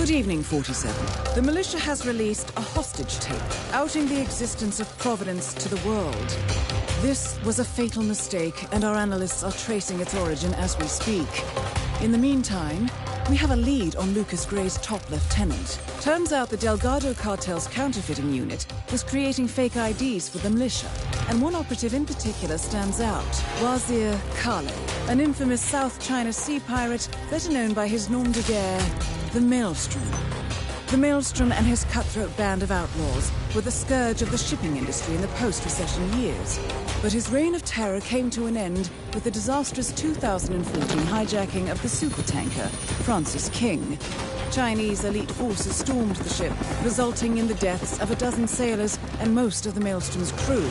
Good evening, 47. The militia has released a hostage tape, outing the existence of Providence to the world. This was a fatal mistake, and our analysts are tracing its origin as we speak. In the meantime, we have a lead on Lucas Gray's top lieutenant. Turns out the Delgado cartel's counterfeiting unit was creating fake IDs for the militia, and one operative in particular stands out, Wazir Kale, an infamous South China Sea pirate better known by his nom de guerre, the Maelstrom. The Maelstrom and his cutthroat band of outlaws were the scourge of the shipping industry in the post-recession years. But his reign of terror came to an end with the disastrous 2014 hijacking of the supertanker Francis King. Chinese elite forces stormed the ship, resulting in the deaths of a dozen sailors and most of the Maelstrom's crew.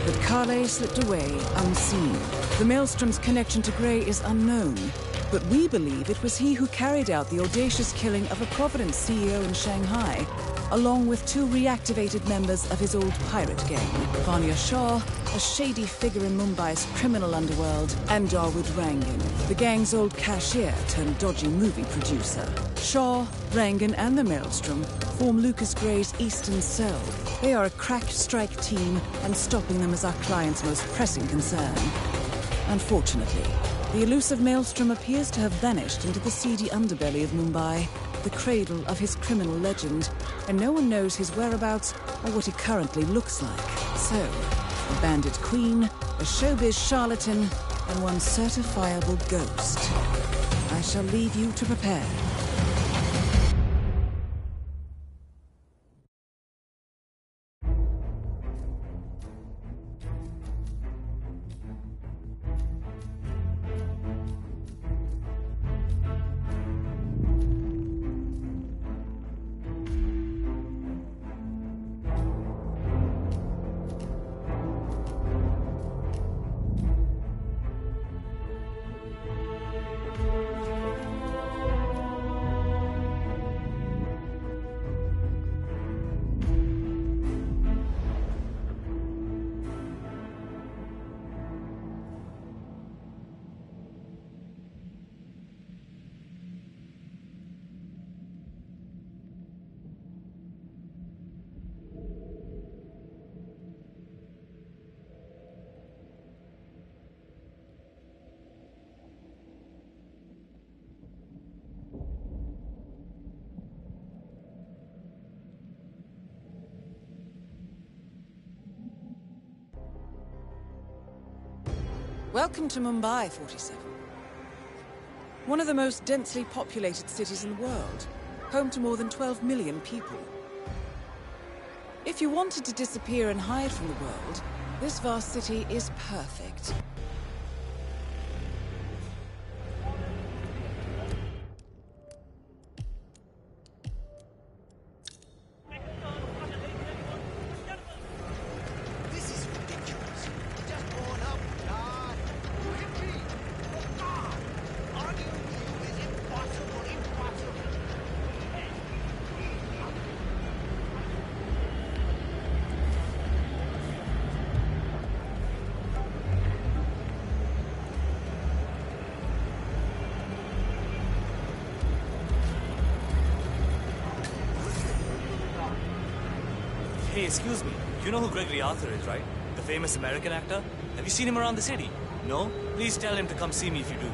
But Kale slipped away unseen. The Maelstrom's connection to Gray is unknown, but we believe it was he who carried out the audacious killing of a Providence CEO in Shanghai, along with two reactivated members of his old pirate gang, Vanya Shah, a shady figure in Mumbai's criminal underworld, and Dawood Rangan, the gang's old cashier turned dodgy movie producer. Shah, Rangan and the Maelstrom form Lucas Gray's Eastern Cell. They are a crack strike team, and stopping them is our client's most pressing concern. Unfortunately, the elusive Maelstrom appears to have vanished into the seedy underbelly of Mumbai, the cradle of his criminal legend, and no one knows his whereabouts or what he currently looks like. So, a bandit queen, a showbiz charlatan, and one certifiable ghost. I shall leave you to prepare. Welcome to Mumbai, 47. One of the most densely populated cities in the world, home to more than 12 million people. If you wanted to disappear and hide from the world, this vast city is perfect. Hey, excuse me. You know who Gregory Arthur is, right? The famous American actor? Have you seen him around the city? No? Please tell him to come see me if you do.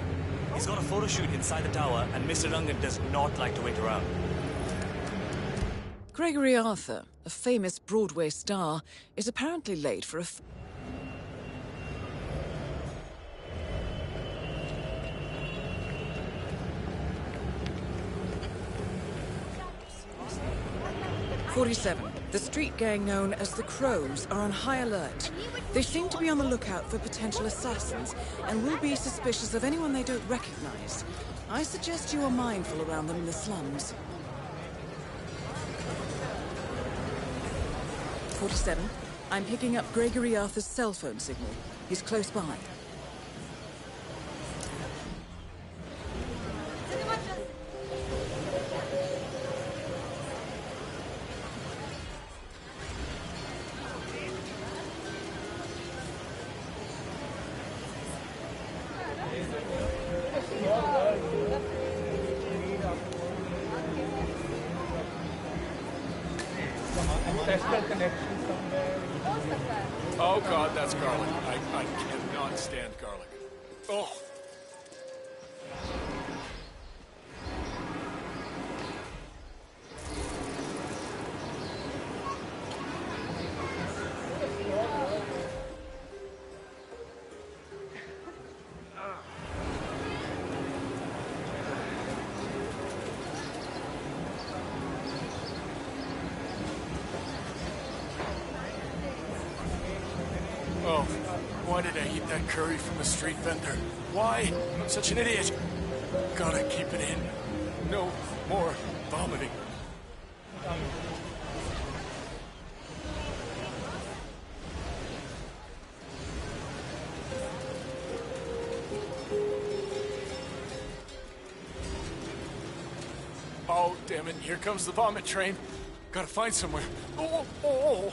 He's got a photo shoot inside the tower, and Mr. Rangan does not like to wait around. Gregory Arthur, a famous Broadway star, is apparently late for a 47. The street gang known as the Crows are on high alert. They seem to be on the lookout for potential assassins and will be suspicious of anyone they don't recognize. I suggest you are mindful around them in the slums. 47. I'm picking up Gregory Arthur's cell phone signal. He's close by. Oh God, that's garlic. I cannot stand garlic. Oh. Oh, why did I eat that curry from the street vendor? Why? I'm such an idiot. Gotta keep it in. No more vomiting. Oh, damn it. Here comes the vomit train. Gotta find somewhere. Oh.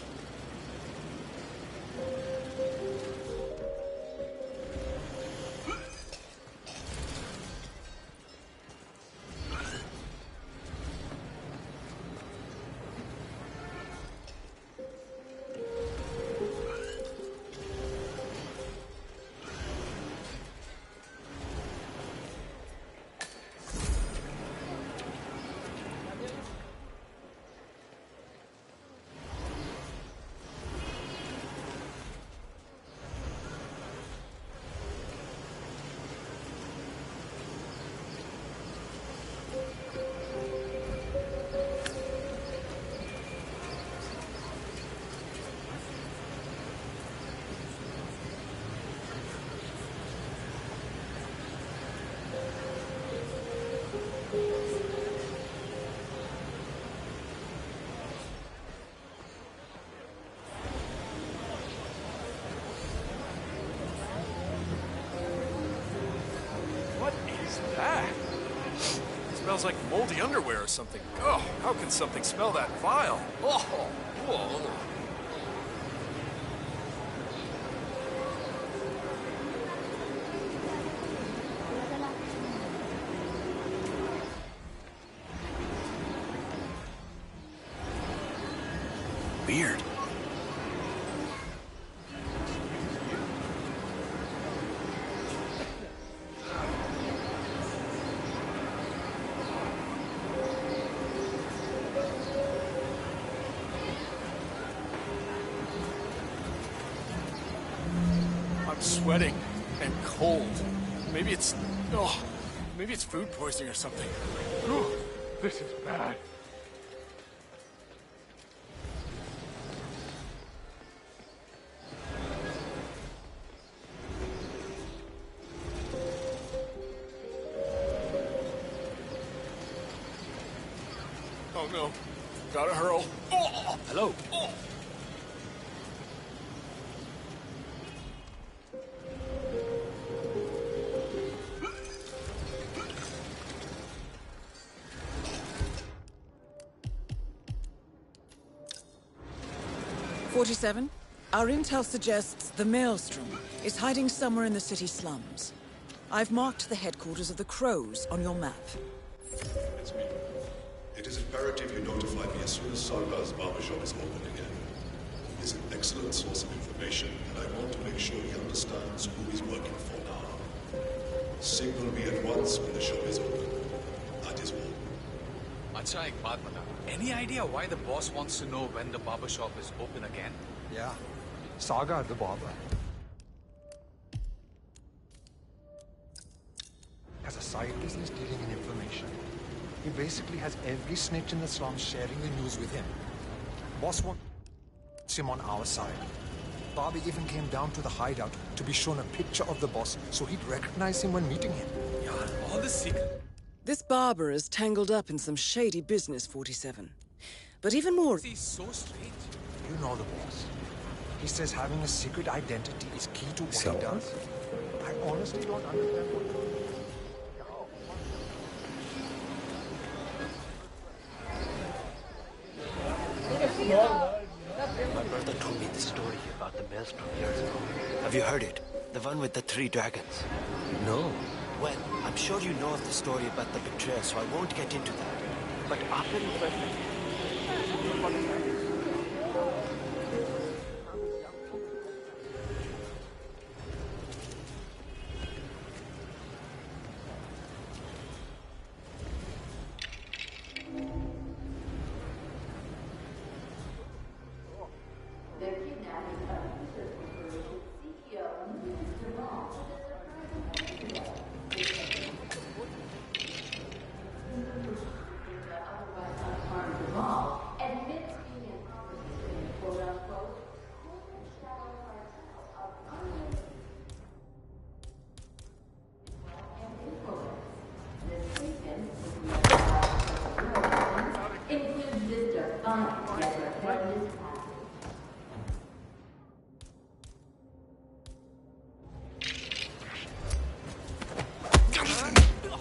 That? It smells like moldy underwear or something. Oh, how can something smell that vile? Oh, whoa. Weird. I'm sweating and cold. Maybe it's food poisoning or something. Ooh, this is bad. Oh no, gotta hurl. Oh! Hello. Oh! "47, our intel suggests the Maelstrom is hiding somewhere in the city slums. I've marked the headquarters of the Crows on your map." It's me. It is imperative you notify me as soon as Sargar's barbershop is open again. He's an excellent source of information, and I want to make sure he understands who he's working for now. Signal me at once when the shop is open. That is all. अच्छा एक बात बता Any idea why the boss wants to know when the barber shop is open again? Yeah. Saga the barber has a side business dealing in information. He basically has every snitch in the slums sharing the news with him. Boss wants him on our side. Bobby even came down to the hideout to be shown a picture of the boss so he'd recognize him when meeting him. Yeah, all this secret. This barber is tangled up in some shady business, 47. But even more... He's so strange. You know the boss. He says having a secret identity is key to what he does. I honestly don't understand what... My brother told me the story about the Maelstrom years ago. Have you heard it? The one with the 3 dragons? No. Well, I'm sure you know of the story about the betrayal, so I won't get into that. But after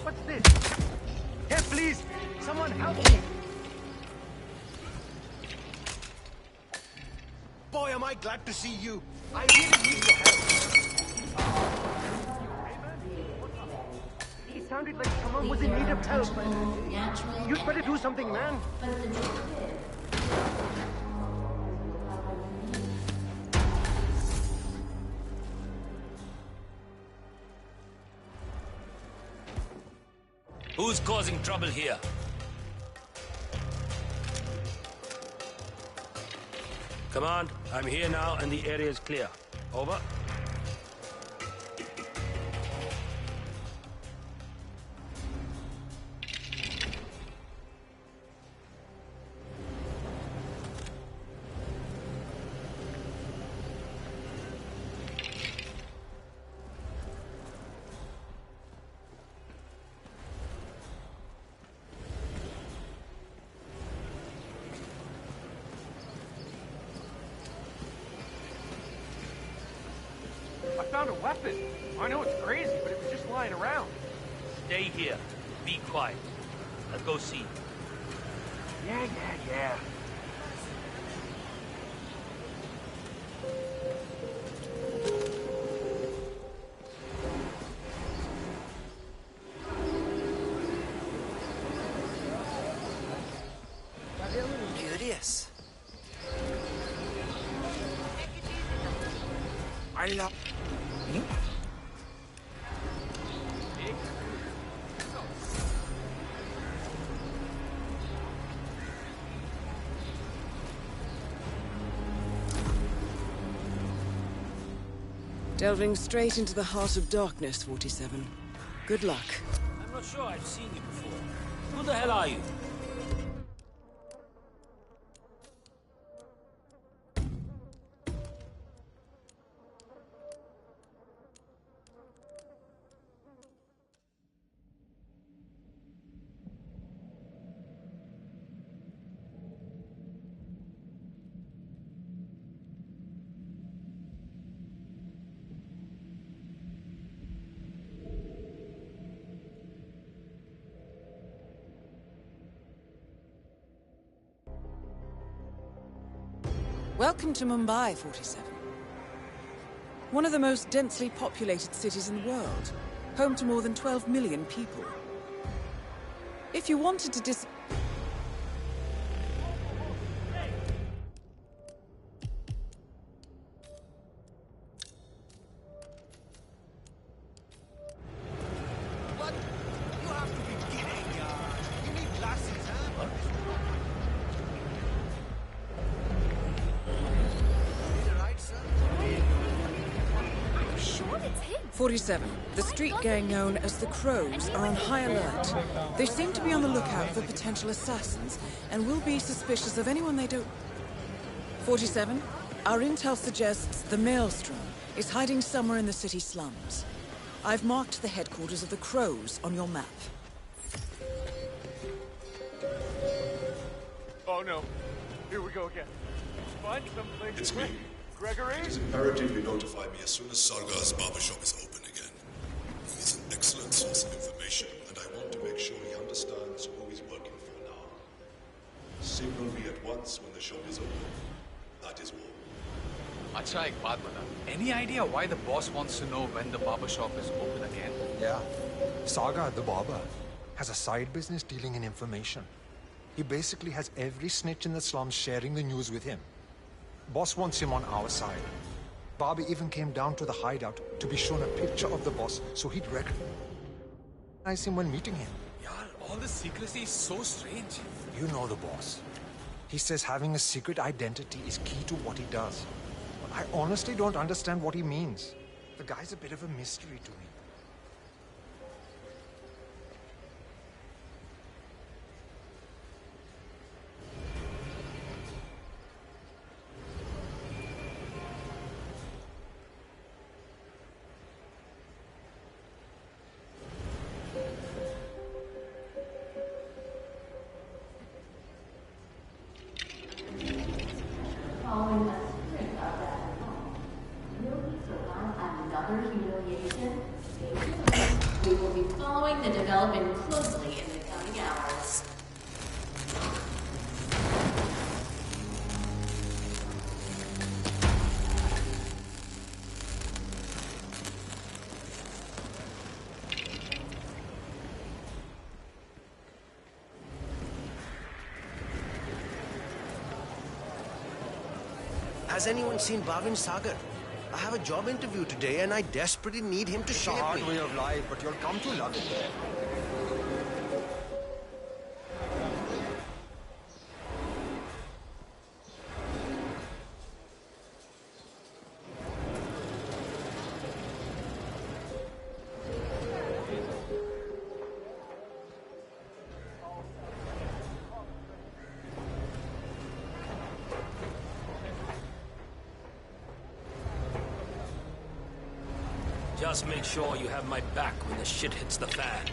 What's this? Hey, please! Someone help me! Boy, am I glad to see you. I really need your help. He sounded like someone was in need of help. You'd better do something, man. Who's causing trouble here? Command, I'm here now and the area is clear. Over. I found a weapon. I know it's crazy, but it was just lying around. Stay here. Be quiet. I'll go see. Yeah. Curious. I love... Delving straight into the heart of darkness, 47. Good luck. I'm not sure I've seen you before. Who the hell are you? Welcome to Mumbai, 47. One of the most densely populated cities in the world, home to more than 12 million people. If you wanted to What? You have to be kidding, You need glasses, huh? 47. The street gang known as the Crows are on high alert. They seem to be on the lookout for potential assassins and will be suspicious of anyone they don't... 47. Our intel suggests the Maelstrom is hiding somewhere in the city slums. I've marked the headquarters of the Crows on your map. Oh no. Here we go again. Find someplace... It's me. Gregory? It is imperative you notify me as soon as Sargar's barbershop is open again. He is an excellent source of information, and I want to make sure he understands who he's working for now. Signal me at once when the shop is open. That is all. Acha, ek baat bata. Any idea why the boss wants to know when the barber shop is open again? Yeah. Saga, the barber, has a side business dealing in information. He basically has every snitch in the slums sharing the news with him. Boss wants him on our side. Barbie even came down to the hideout to be shown a picture of the boss so he'd recognize him when meeting him. Yaar, all this secrecy is so strange. You know the boss. He says having a secret identity is key to what he does. But I honestly don't understand what he means. The guy's a bit of a mystery to me. closely in the coming hours. Has anyone seen Bhavin Sagar? I have a job interview today and I desperately need him to It's a shape hard me. way of life, but you'll come to love it. Just make sure you have my back when the shit hits the fan.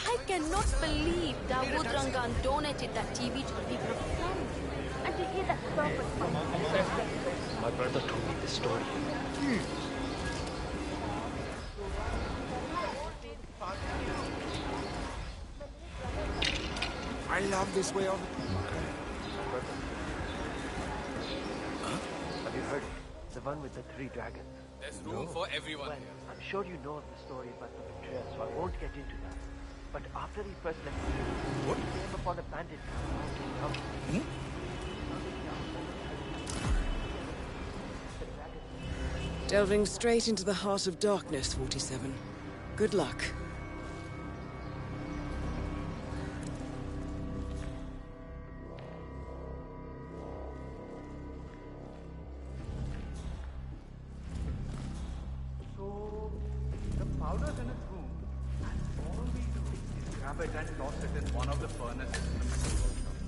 I cannot believe Dawood Rangan donated that TV to the people of the planet. And to hear that perfect My brother told me this story. I love this way of... Have you heard it? The one with the 3 dragons. There's room for everyone Well, here. I'm sure you know of the story about the betrayal, so I won't get into that. But after he first left the city, he came upon a bandit camp. Delving straight into the heart of darkness, 47. Good luck. So, the powder's in its room, and all we do is grab it and toss it in one of the furnaces in the metal workshop.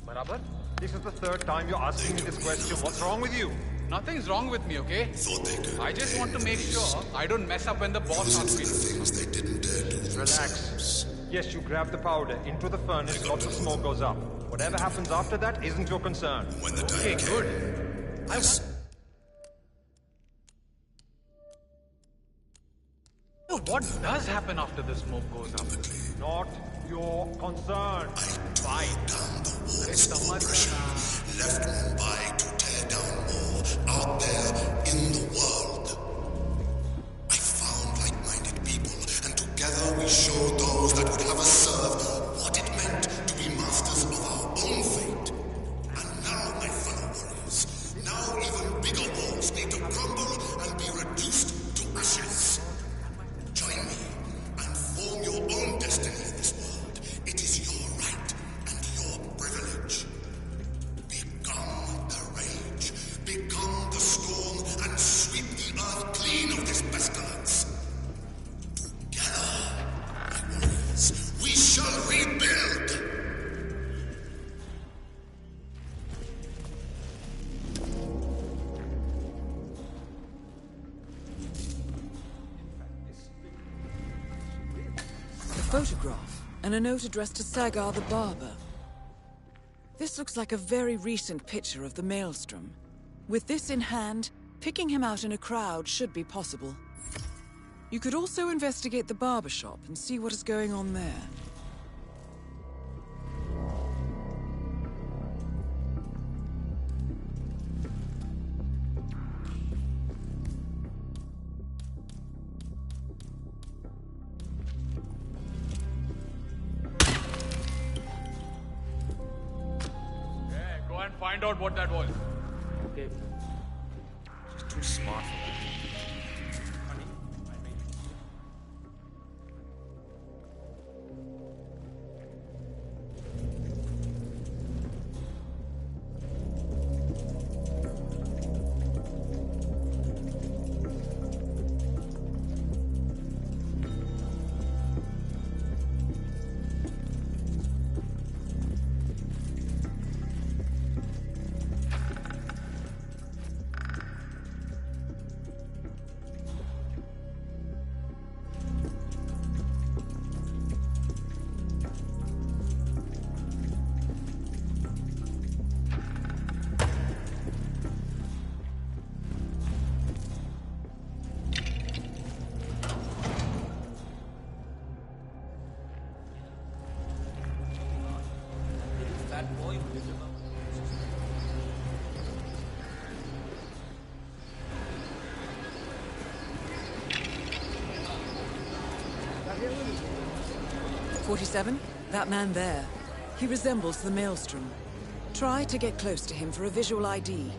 Barabar? This is the 3rd time you're asking me this question. What's wrong with you? Nothing's wrong with me, okay? I just want to make sure I don't mess up when the boss asks me to. Relax. Yes, you grab the powder into the furnace, lots of smoke goes up. Whatever happens after that isn't your concern. Okay, good. What does happen after the smoke goes up? Not your concern. Fine. Left Mumbai to tear down more out there in the world. I found like-minded people, and together we showed those that would have us serve what it meant to be masters of our own fate. And now, my fellow warriors, now even bigger walls need to crumble and be reduced to ashes. Join me and form your own destiny in this world. It is your right and your privilege. Become the rage, become the storm, and sweep the earth clean of this pestilence. Together, my warriors, we shall rebuild. A photograph and a note addressed to Sagar the barber. This looks like a very recent picture of the Maelstrom. With this in hand, picking him out in a crowd should be possible. You could also investigate the barber shop and see what is going on there. Yeah, go and find out what that was. Okay. She's too smart for that. 47? That man there. He resembles the Maelstrom. Try to get close to him for a visual ID.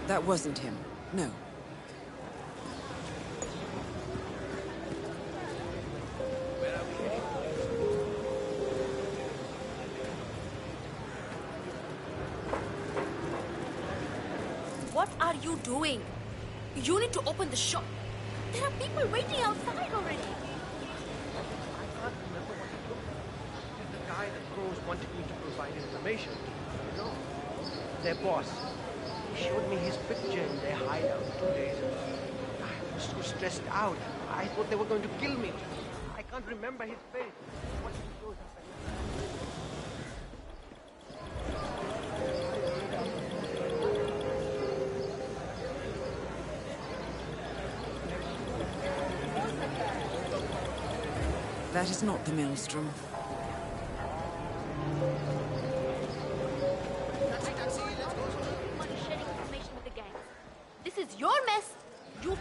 That wasn't him. No. What are you doing? You need to open the shop. There are people waiting outside already. I can't remember what it looked like. It's the guy that Crows wanted me to provide information. You know, their boss. He showed me his picture in their hideout 2 days ago. I was so stressed out. I thought they were going to kill me. I can't remember his face. What he shows up That is not the Maelstrom. Money sharing information with the gang. This is your mess. You.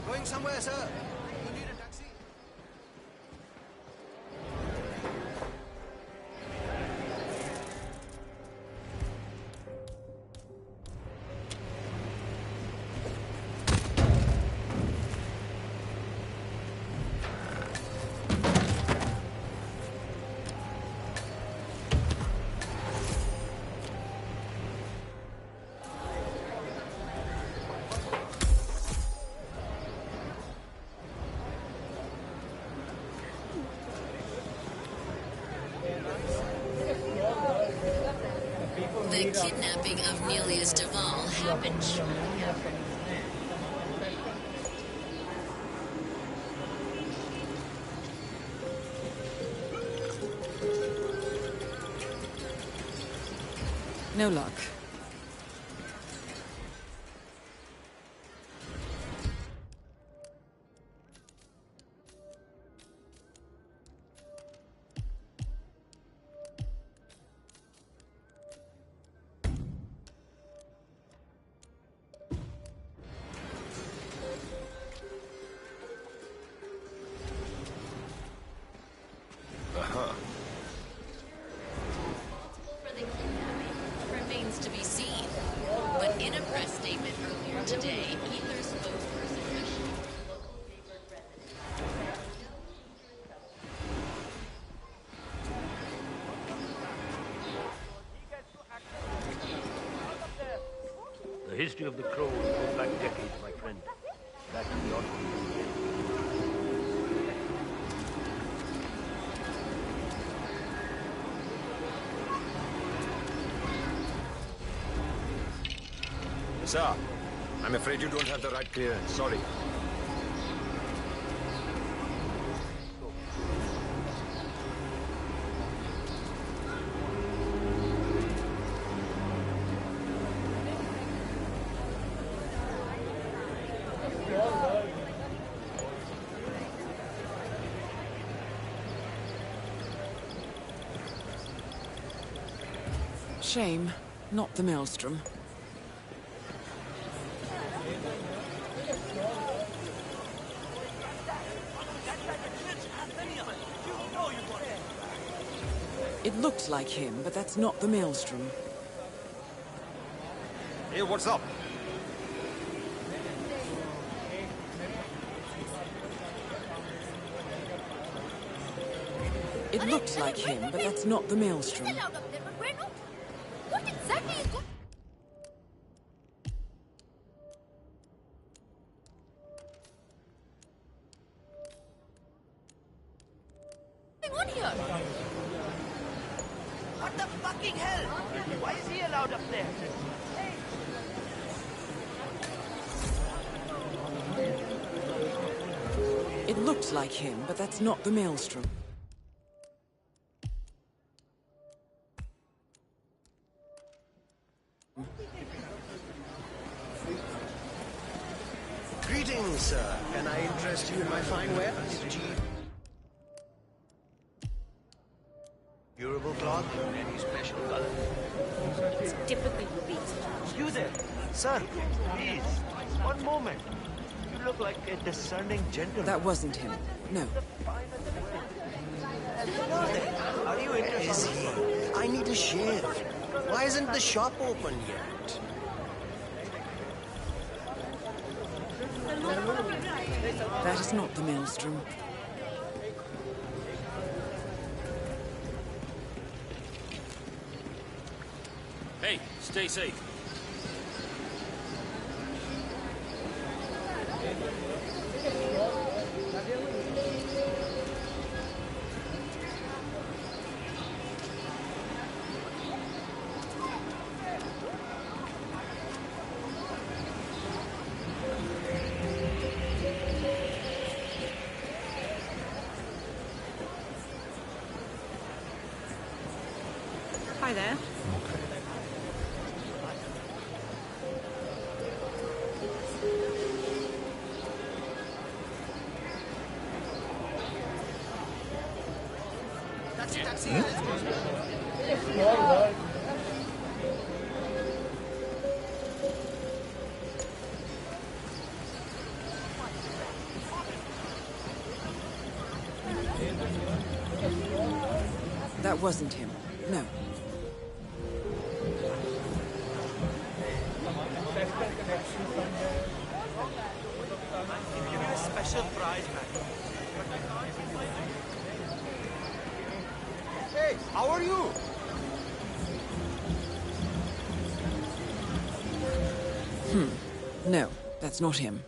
Going somewhere, sir. You need a taxi? The kidnapping of Nelius Duval happened shortly after. No luck. For the kidnapping remains to be seen. But in a press statement earlier today, Ether's spokesperson assured local favored residents. The history of the Crows goes back decades, my friend. Back to the Ottomans. Sir, I'm afraid you don't have the right clearance. Sorry. Shame, not the Maelstrom. It looks like him, but that's not the Maelstrom. Hey, what's up? It looks like him, but that's not the Maelstrom. He's allowed up there, but we're not. What exactly is going on here? What the fucking hell? Why is he allowed up there? It looks like him, but that's not the Maelstrom. Greetings, sir. Can I interest you in my fine wares? Durable cloth, any special colors? It's typical movies. You there, sir, please, one moment. You look like a discerning gentleman. That wasn't him. No. Hello there. Are you interested? Where is he? I need a shave. Why isn't the shop open yet? That is not the Maelstrom. Hey, stay safe. Hi there. That wasn't him. No. Give you a special prize, man. Hey, how are you? No, that's not him.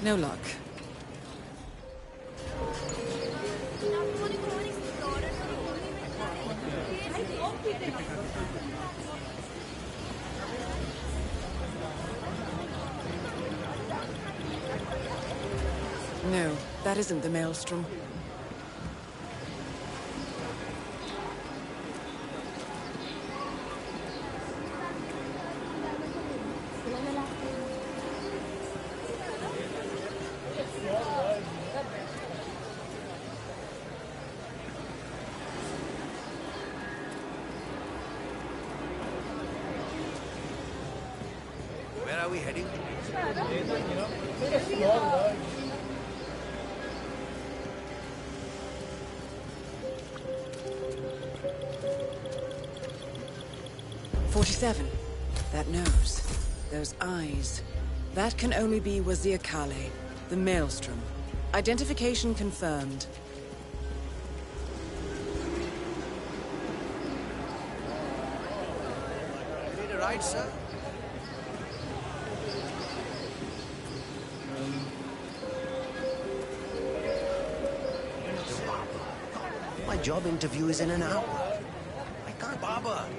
No luck. No, that isn't the Maelstrom. Where are we heading? "47. That nose. Those eyes. That can only be Wazir Kale, the Maelstrom. Identification confirmed. Need a ride, sir? My job interview is in an hour. I can't. Baba!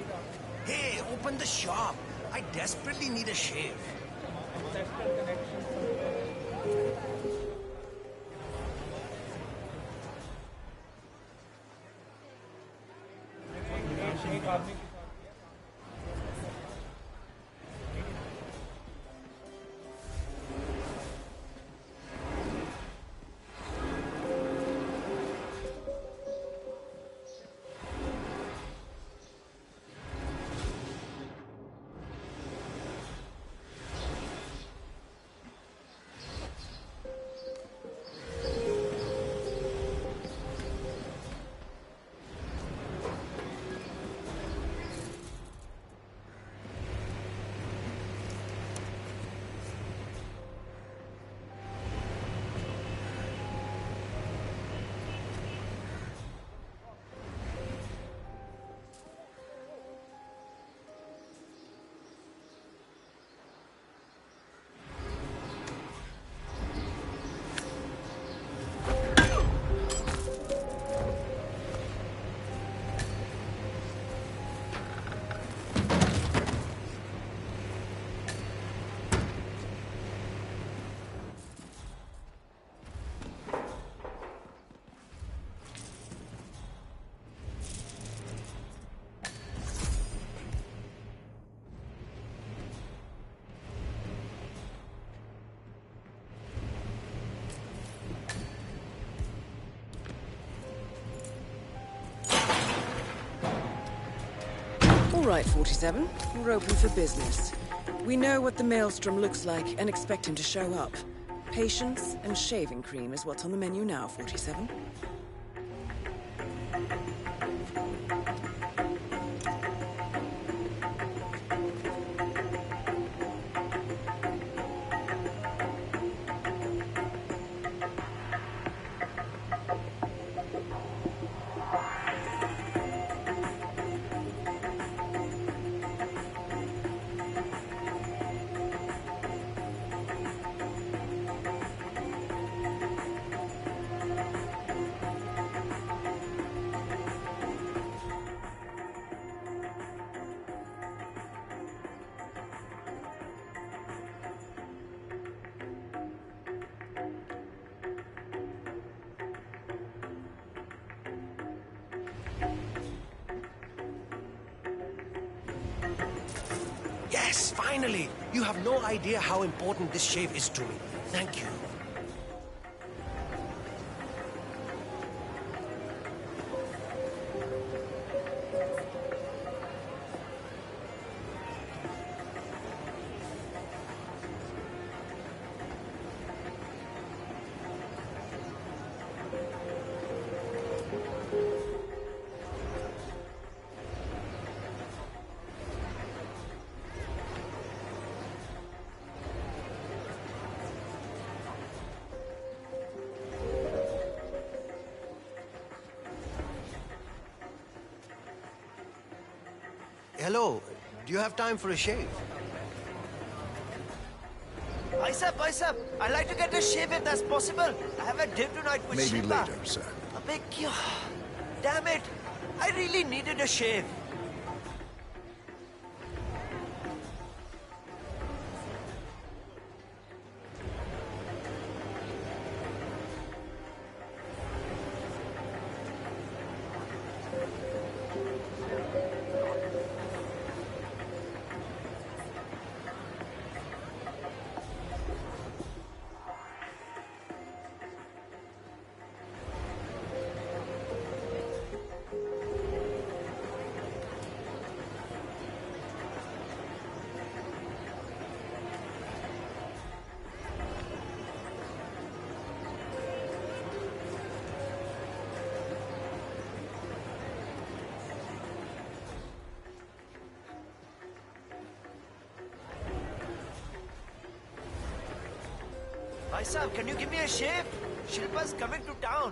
Hey, open the shop. I desperately need a shave. All right, 47. We're open for business. We know what the Maelstrom looks like and expect him to show up. Patience and shaving cream is what's on the menu now, 47. Yes, finally! You have no idea how important this shave is to me. Thank you. Hello, do you have time for a shave? Bicep, I'd like to get a shave if that's possible. I have a date tonight with Maybe Shiva. later, sir. Damn it, I really needed a shave. Bicep, can you give me a shave? Shilpa's coming to town.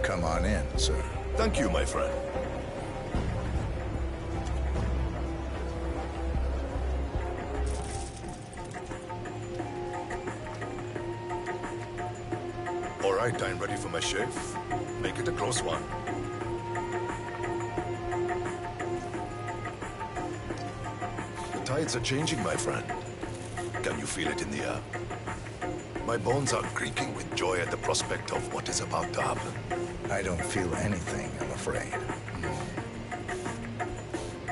Come on in, sir. Thank you, my friend. All right, I'm ready for my shave. Make it a close one. The tides are changing, my friend. Can you feel it in the air? My bones are creaking with joy at the prospect of what is about to happen. I don't feel anything, I'm afraid.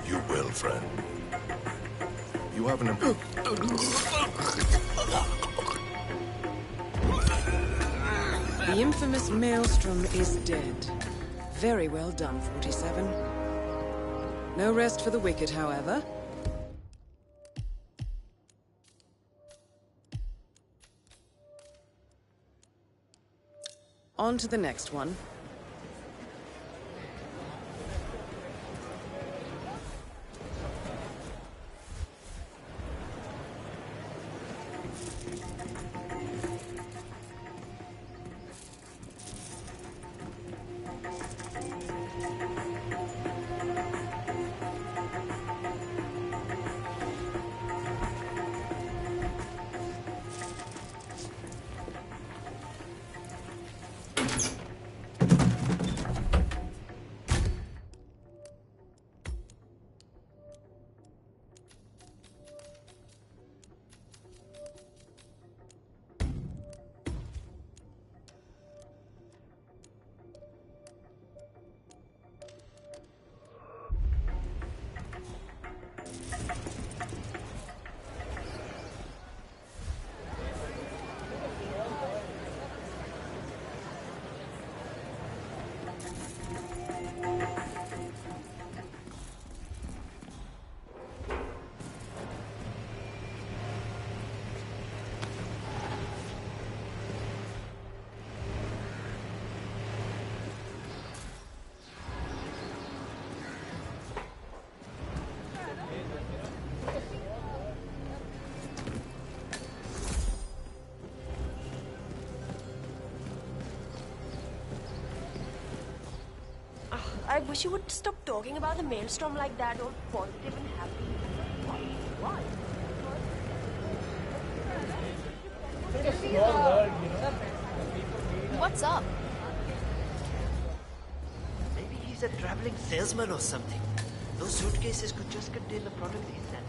You will, friend. You have an... The infamous Maelstrom is dead. Very well done, 47. No rest for the wicked, however. On to the next one. wish you would stop talking about the maelstrom like that, all positive and happy. Why? What's up? Maybe he's a traveling salesman or something. Those suitcases could just contain the product he's selling.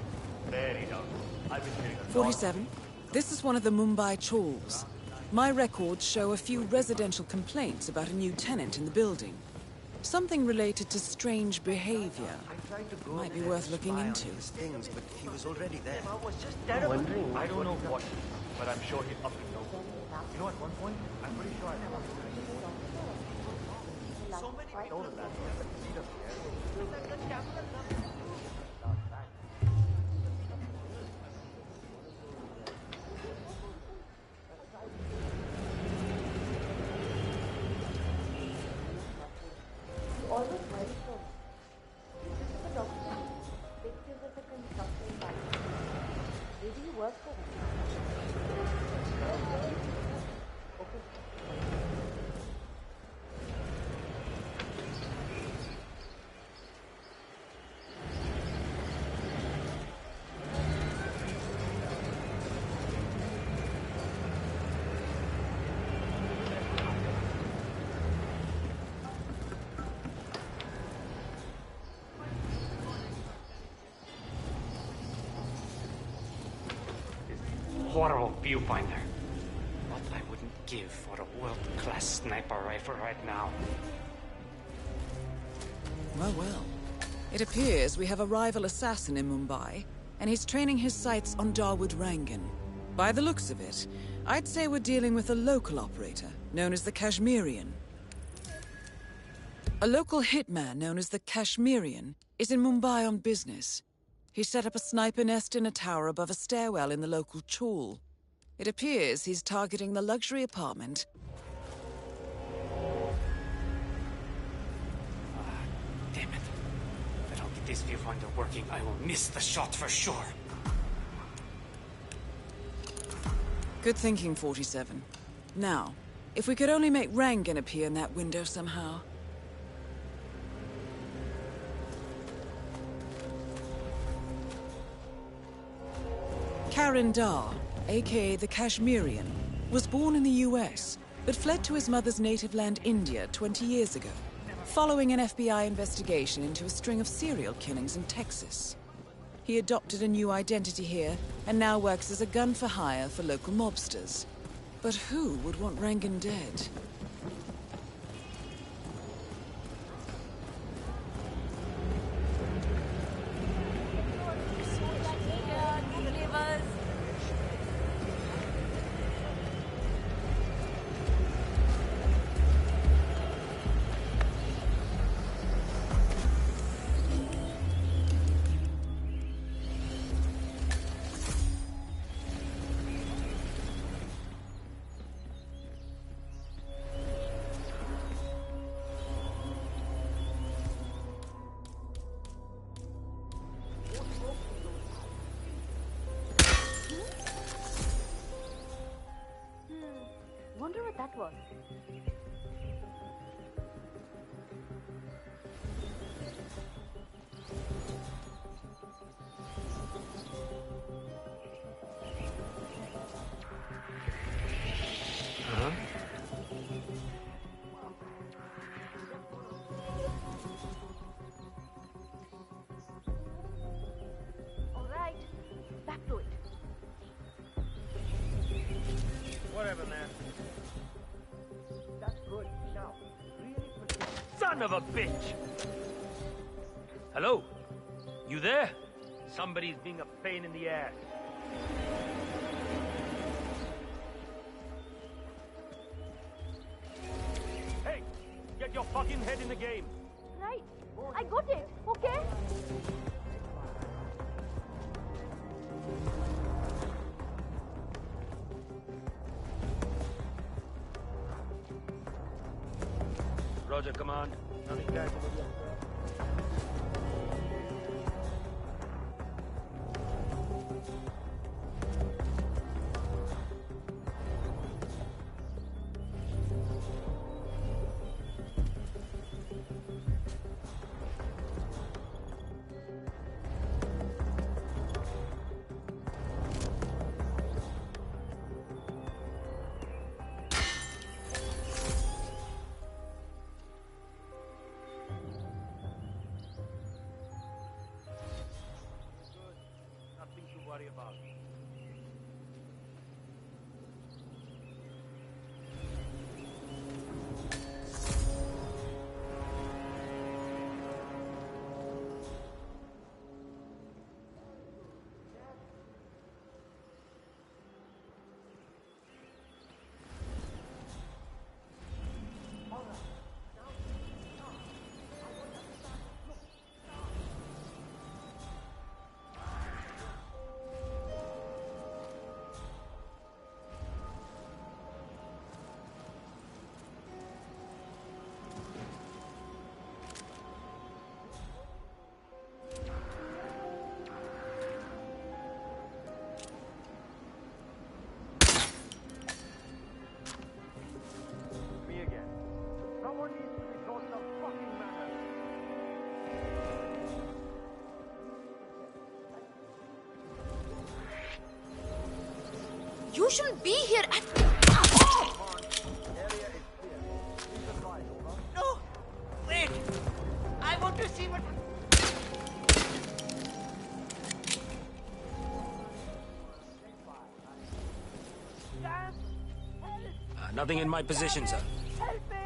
Very doubtful. I've been hearing a lot. 47. This is one of the Mumbai chawls. My records show a few residential complaints about a new tenant in the building. Something related to strange behavior. Might be worth looking into. Things, but he was already there. I was just I'm terrible. wondering, I don't know what, but I'm sure he'd up to know. You know, at one point, I'm pretty sure I never So many told him that. Horrible viewfinder. What I wouldn't give for a world-class sniper rifle right now. Well, well. It appears we have a rival assassin in Mumbai, and he's training his sights on Dawood Rangan. By the looks of it, I'd say we're dealing with a local operator, known as the Kashmirian. A local hitman known as the Kashmirian is in Mumbai on business. He set up a sniper nest in a tower above a stairwell in the local chawl. It appears he's targeting the luxury apartment. Damn it. If I don't get this viewfinder working, I will miss the shot for sure. Good thinking, 47. Now, if we could only make Rangan appear in that window somehow. Karan Dar, aka the Kashmirian, was born in the US, but fled to his mother's native land, India, 20 years ago, following an FBI investigation into a string of serial killings in Texas. He adopted a new identity here, and now works as a gun for hire for local mobsters. But who would want Rangan dead? Wonder what that was. Huh? All right, back to it. Whatever, man. That's good. Now, really son of a bitch! Hello? You there? Somebody's being a pain in the ass. Hey! Get your fucking head in the game! Right, I got it, okay? Roger, command. Nothing casual with you. You shouldn't be here at... No! Wait! I want to see what... Nothing in my position, sir. Help me!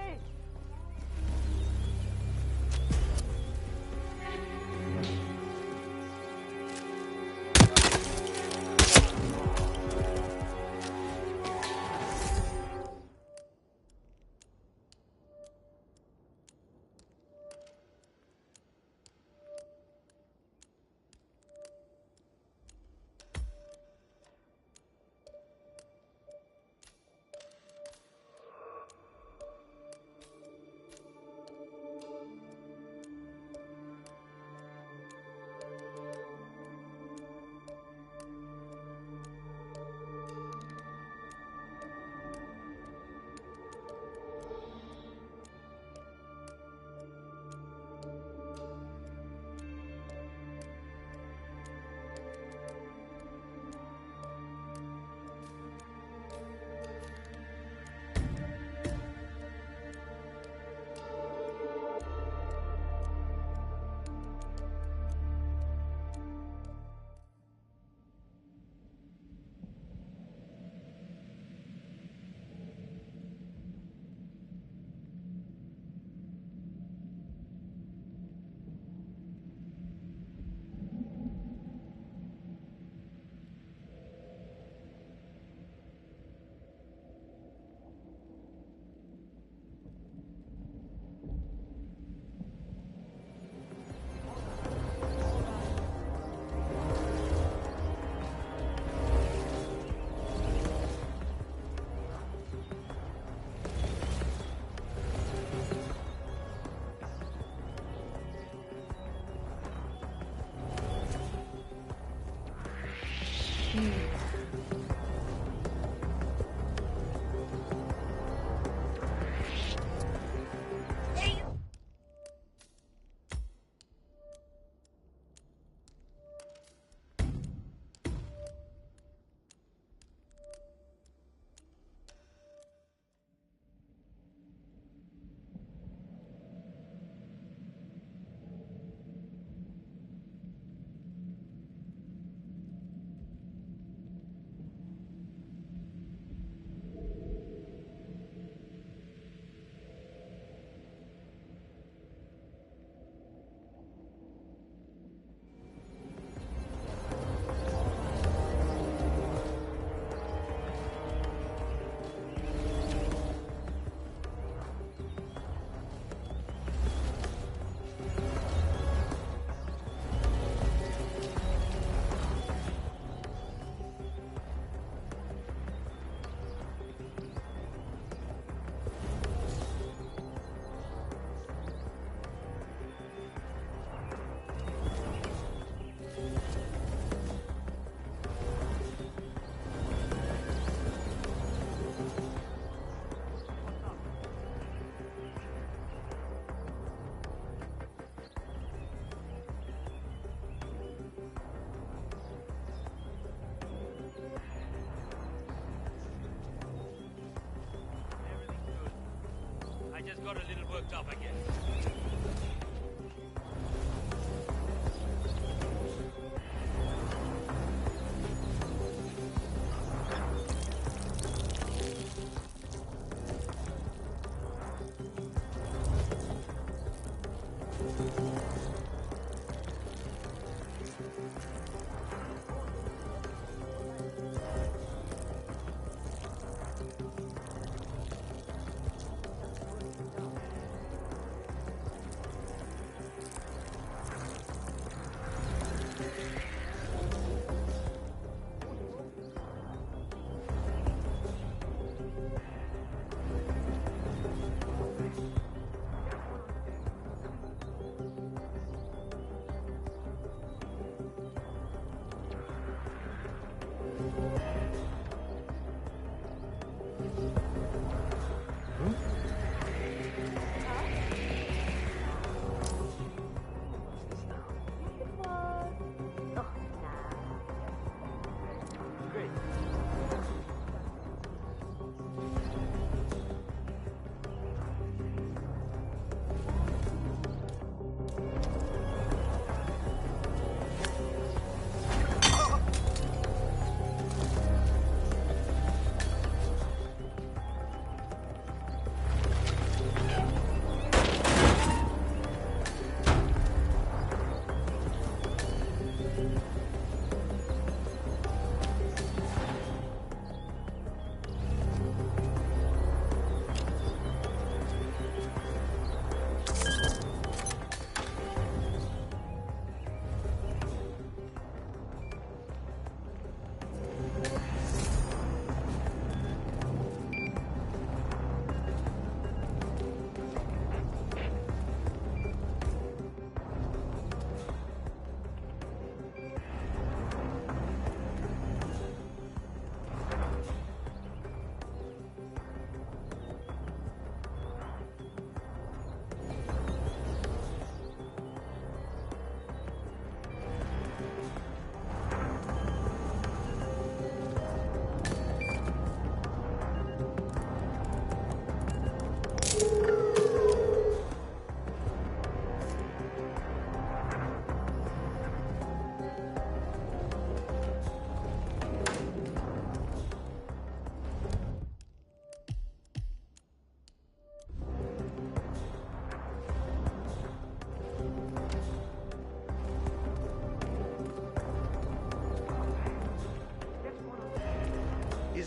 Got a little worked up, I guess.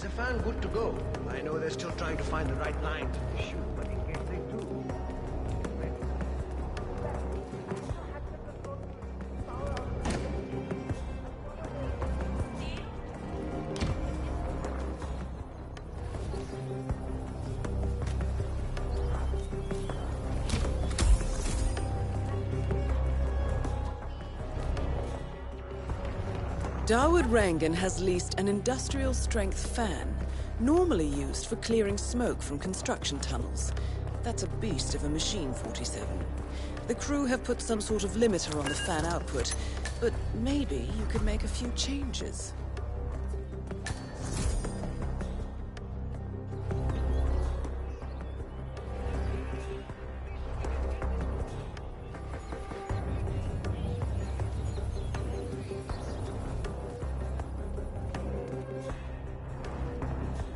Is a fan good to go? I know they're still trying to find the right line to shoot, but in case they do... Dawood Rangan has leased an industrial-strength fan, normally used for clearing smoke from construction tunnels. That's a beast of a machine, 47. The crew have put some sort of limiter on the fan output, but maybe you could make a few changes.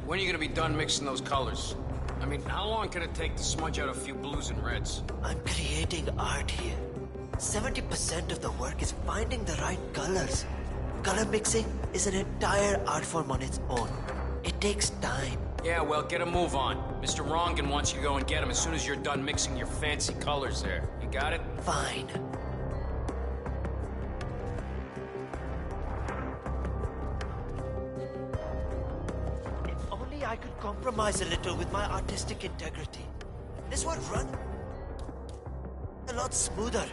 When are you gonna be done mixing those colors? I mean, how long can it take to smudge out a few blues and reds? I'm creating art here. 70% of the work is finding the right colors. Color mixing is an entire art form on its own. It takes time. Yeah, well, get a move on. Mr. Rongan wants you to go and get him as soon as you're done mixing your fancy colors there. You got it? Fine. I could compromise a little with my artistic integrity. This would run a lot smoother.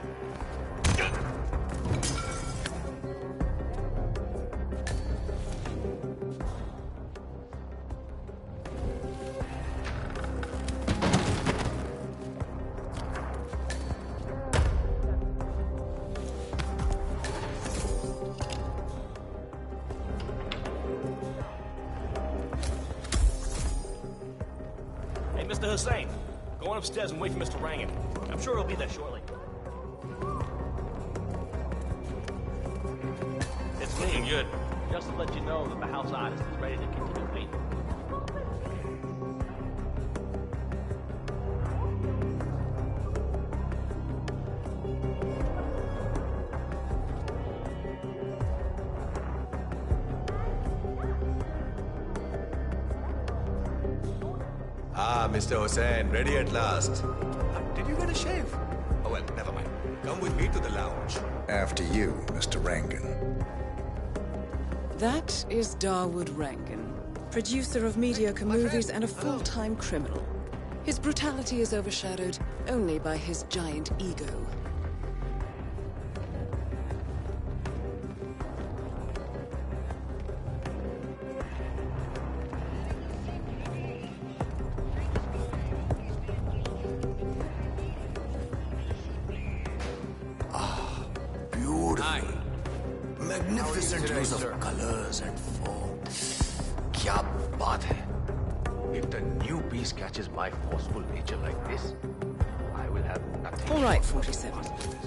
Mr. Hussain, go on upstairs and wait for Mr. Rangan. I'm sure he'll be there shortly. It's looking good. Just to let you know that the house artist is ready to continue painting. Ah, Mr. Hussain, ready at last. Did you get a shave? Oh, well, never mind. Come with me to the lounge. After you, Mr. Rangan. That is Dawood Rangan, producer of mediocre movies and a full-time criminal. His brutality is overshadowed only by his giant ego. Magnificent use of colors and form. Kya baat hai? If the new piece catches my forceful nature like this, I will have nothing. All right, 47.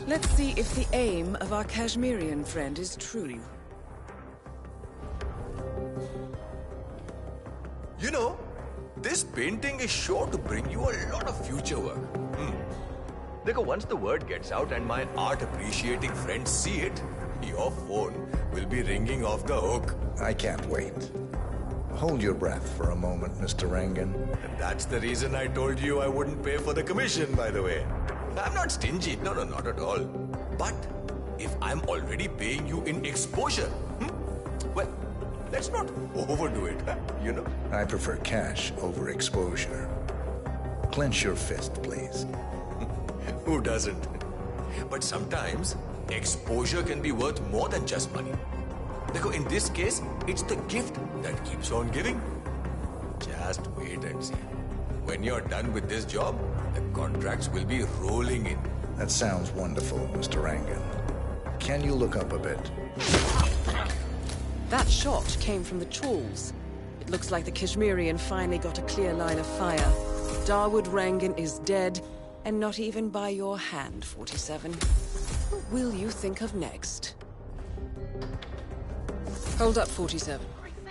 Let's see if the aim of our Kashmirian friend is true. You know, this painting is sure to bring you a lot of future work. Because once the word gets out and my art-appreciating friends see it, your phone will be ringing off the hook. I can't wait. Hold your breath for a moment, Mr. Rangan. And that's the reason I told you I wouldn't pay for the commission, by the way. I'm not stingy. No, not at all. But if I'm already paying you in exposure, well, let's not overdo it, you know? I prefer cash over exposure. Clench your fist, please. Who doesn't? But sometimes, exposure can be worth more than just money. Because in this case, it's the gift that keeps on giving. Just wait and see. When you're done with this job, the contracts will be rolling in. That sounds wonderful, Mr. Rangan. Can you look up a bit? That shot came from the chawls. It looks like the Kashmirian finally got a clear line of fire. Dawood Rangan is dead, and not even by your hand, 47. What will you think of next? Hold up, 47.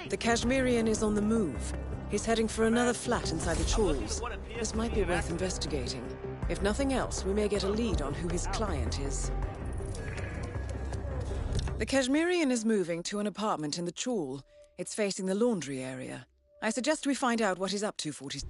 The Kashmirian is on the move. He's heading for another flat inside the chawls. This might be worth investigating. If nothing else, we may get a lead on who his client is. The Kashmirian is moving to an apartment in the chawl. It's facing the laundry area. I suggest we find out what he's up to, 40.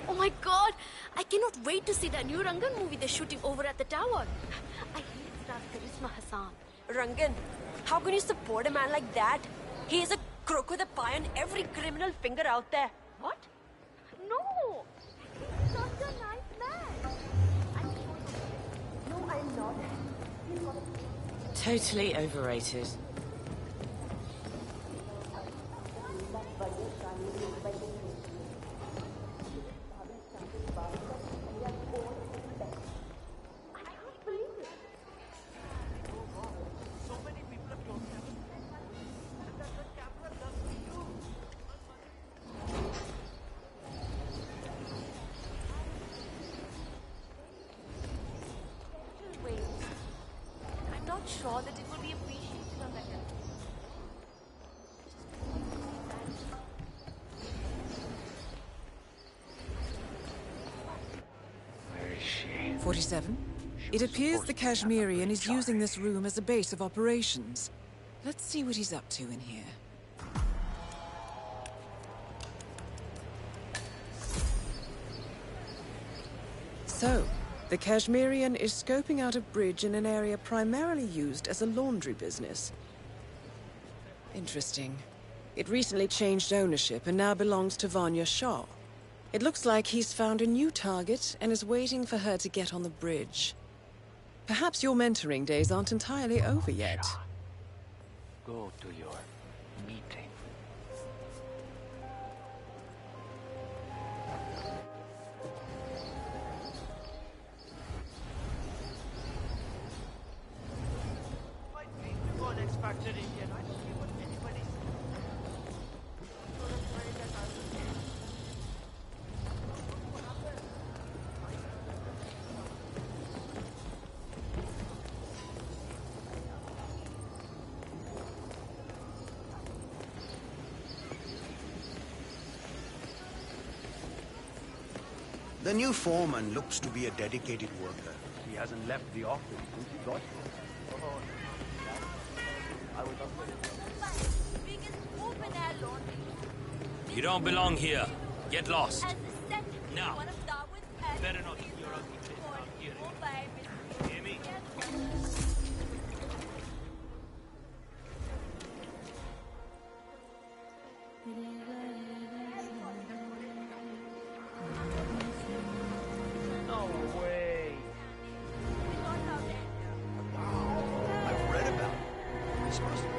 Oh my god! I cannot wait to see that new Rangan movie they're shooting over at the tower. I hate that Charisma Hassan. Rangan, how can you support a man like that? He is a crook with a pie on every criminal finger out there. What? No! He's such a nice man. No, I'm not. Totally overrated. Sure that it will be appreciated on that end. Where is she? 47. It appears the Kashmirian is using this room as a base of operations. Let's see what he's up to in here. So, the Kashmirian is scoping out a bridge in an area primarily used as a laundry business. Interesting. It recently changed ownership and now belongs to Vanya Shah. It looks like he's found a new target and is waiting for her to get on the bridge. Perhaps your mentoring days aren't entirely over yet. Go to your meeting. The new foreman looks to be a dedicated worker. He hasn't left the office since he got here. You don't belong here. Get lost. Now. Better not keep your ugly face out here. Hear me? No way. I've read about it. It's supposed to be.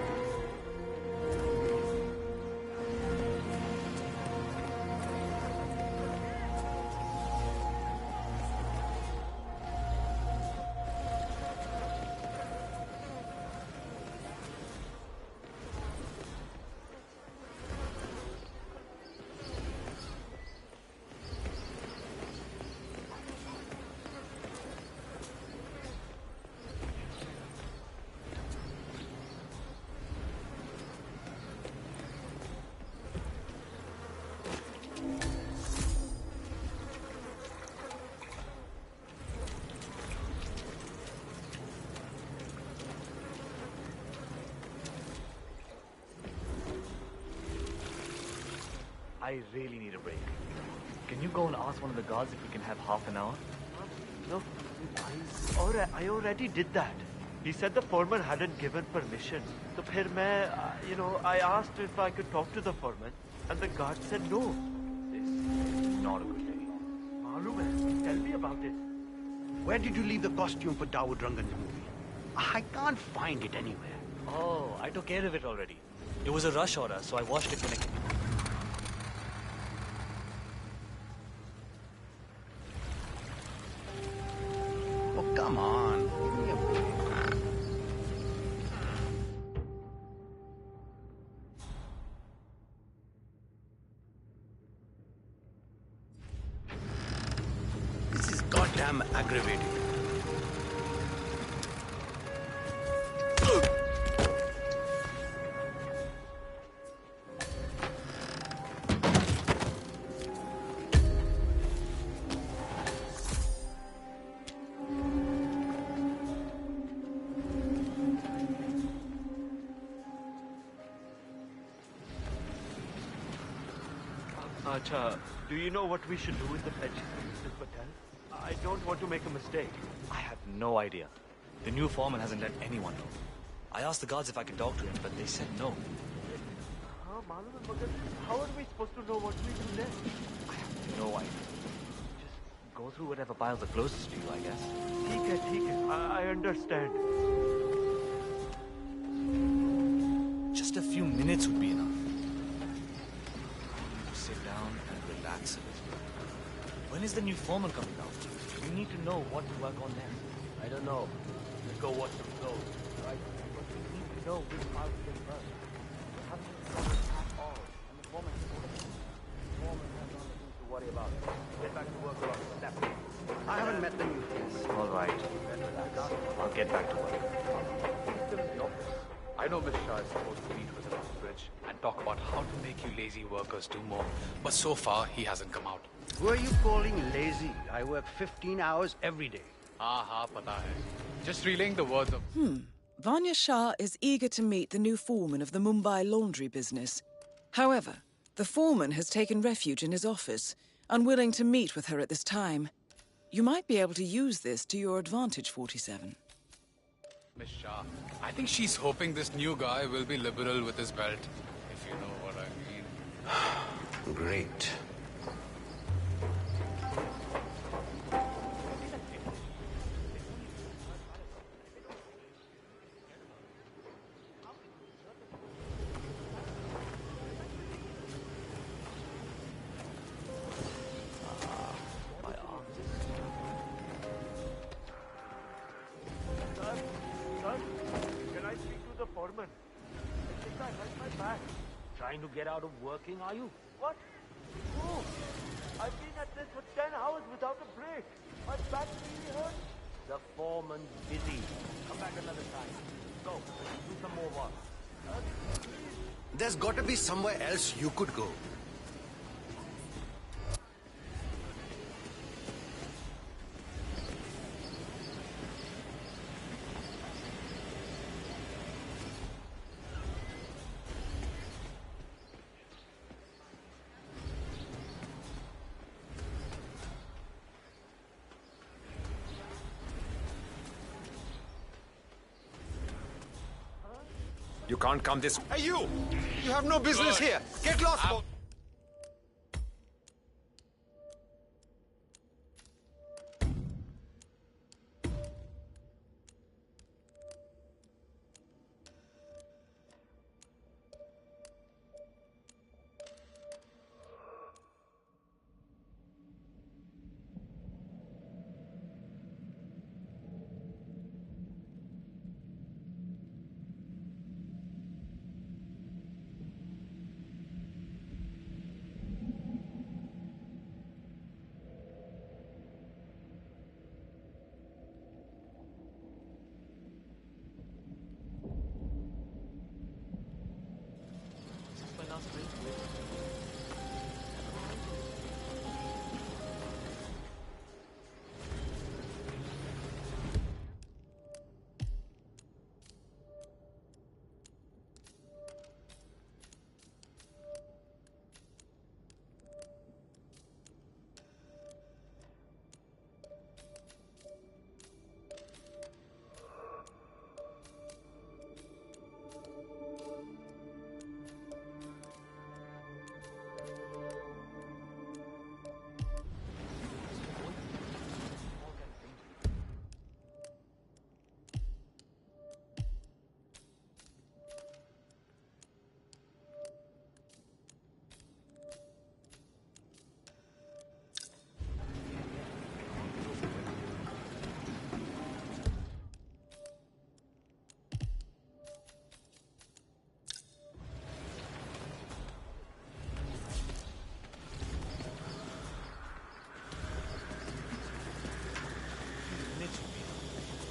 I really need a break. Can you go and ask one of the guards if we can have half an hour? No, I already did that. He said the foreman hadn't given permission. So फिर मैं, I asked if I could talk to the foreman, and the guard said no. This is not a good day. मालूम है, tell me about it. Where did you leave the costume for Dawood Rangan's movie? I can't find it anywhere. Oh, I took care of it already. It was a rush order, so I washed it when I came. Oh, come on. Give me a break. This is goddamn aggravating. Acha, do you know what we should do with the pledges from Mr. Patel? I don't want to make a mistake. I have no idea. The new foreman hasn't let anyone know. I asked the guards if I could talk to him, but they said no. How are we supposed to know what we do next? I have no idea. Just go through whatever piles are closest to you, I guess. ठीक है, I understand. Just a few minutes would be enough. Sit down and relax a little. When is the new foreman coming out? We need to know what to work on next. I don't know. Let's go watch them close, right? But we need to know which part to get first. We haven't been at all, and the foreman has other things to worry about. Get back to work or I'll snap. I haven't met the new face. All right. Relax. I'll get back to work. I know Miss Shah is supposed to meet with him on the bridge and talk about how to make you lazy workers do more. But so far, he hasn't come out. Who are you calling lazy? I work 15 hours every day. Haan, pata hai. Just relaying the words of... Vanya Shah is eager to meet the new foreman of the Mumbai laundry business. However, the foreman has taken refuge in his office, unwilling to meet with her at this time. You might be able to use this to your advantage, 47. Miss Shah, I think she's hoping this new guy will be liberal with his belt, if you know what I mean. Great. Trying to get out of working, are you? What? No. I've been at this for 10 hours without a break. My back really hurts. The foreman's busy. Come back another time. Go. Do some more work. There's got to be somewhere else you could go. You can't come this way. Hey, you! You have no business here. Get lost.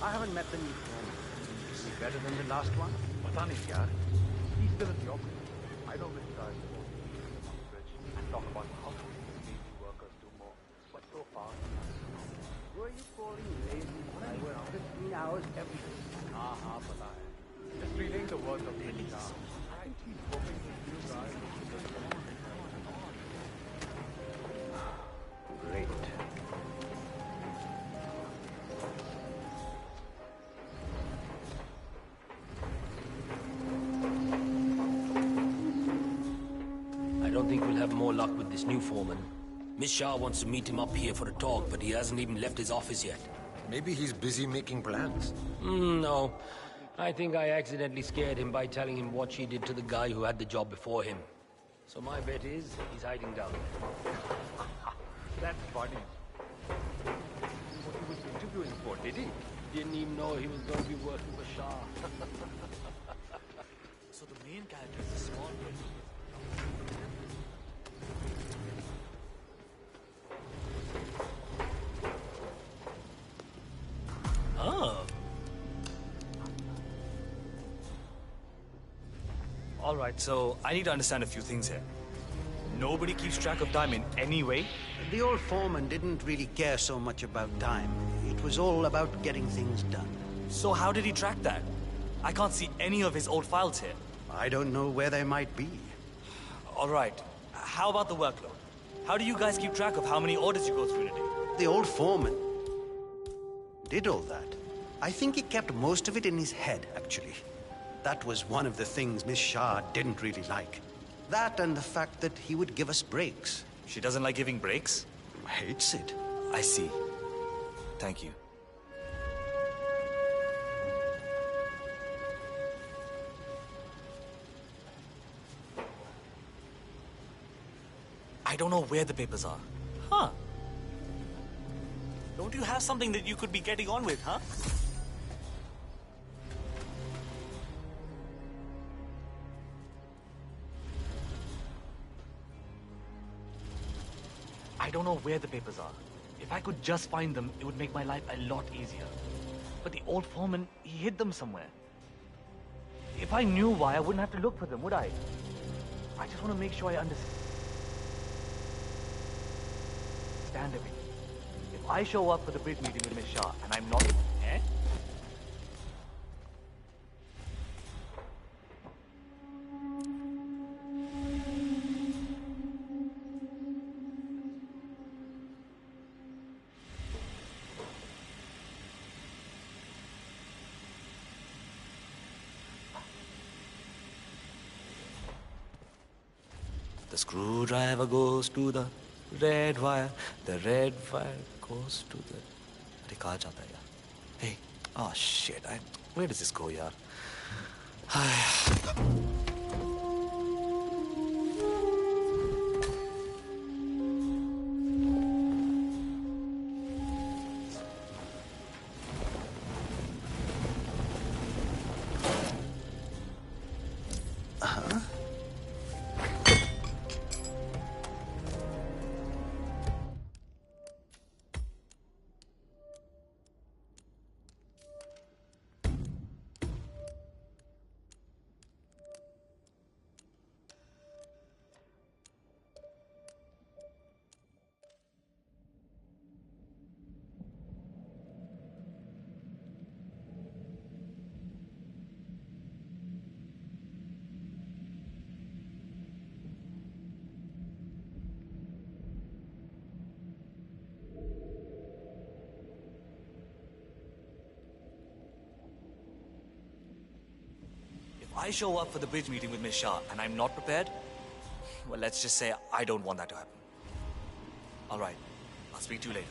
I haven't met the new foreman. Is he better than the last one? Pata nahi yaar. He's still at the office. I know this guy is and talk about how to make lazy workers do more. But so far, were you calling lazy? I work 15 hours every day. Pata hai. Just relaying the words of Billy. I think he's hoping this new guy will do the Great. I don't think we'll have more luck with this new foreman. Miss Shah wants to meet him up here for a talk, but he hasn't even left his office yet. Maybe he's busy making plans. No. I think I accidentally scared him by telling him what she did to the guy who had the job before him. So my bet is he's hiding down there. That's funny. What he was interviewing for, did he? Didn't even know he was going to be working for Shah. So the main character is a small kid. Oh. Alright, so I need to understand a few things here. Nobody keeps track of time in any way? The old foreman didn't really care so much about time. It was all about getting things done. So how did he track that? I can't see any of his old files here. I don't know where they might be. Alright, how about the workload? How do you guys keep track of how many orders you go through in a day? The old foreman did all that. I think he kept most of it in his head, actually. That was one of the things Miss Shah didn't really like. That and the fact that he would give us breaks. She doesn't like giving breaks? Hates it. I see. Thank you. I don't know where the papers are. Huh. Don't you have something that you could be getting on with, huh? I don't know where the papers are. If I could just find them, it would make my life a lot easier. But the old foreman, he hid them somewhere. If I knew why, I wouldn't have to look for them, would I? I just want to make sure I understand everything. If I show up for the bridge meeting with Miss Shah and I'm not... Eh? The screwdriver goes to the red wire. The red wire goes to the... Hey, kahan jata hai yaar? Hey, oh shit, where does this go, yaar? If I show up for the bridge meeting with Miss Shah and I'm not prepared, well, let's just say I don't want that to happen. All right, I'll speak to you later.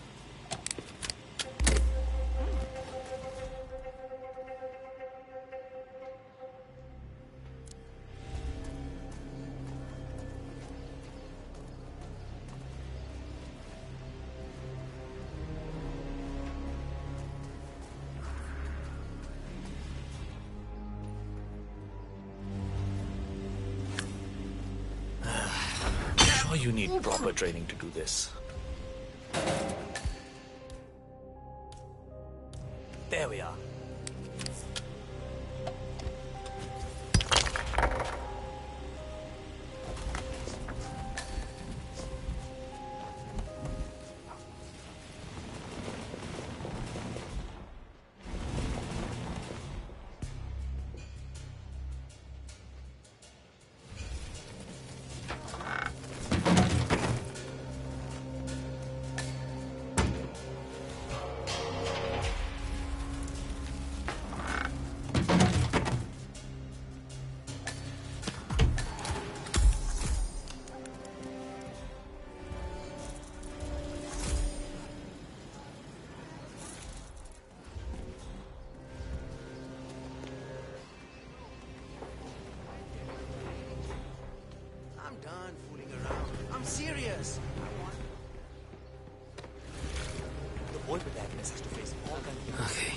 You need proper training to do this. There we are. I'm done fooling around. I'm serious. The boy protagonist has to face all kinds of... Okay.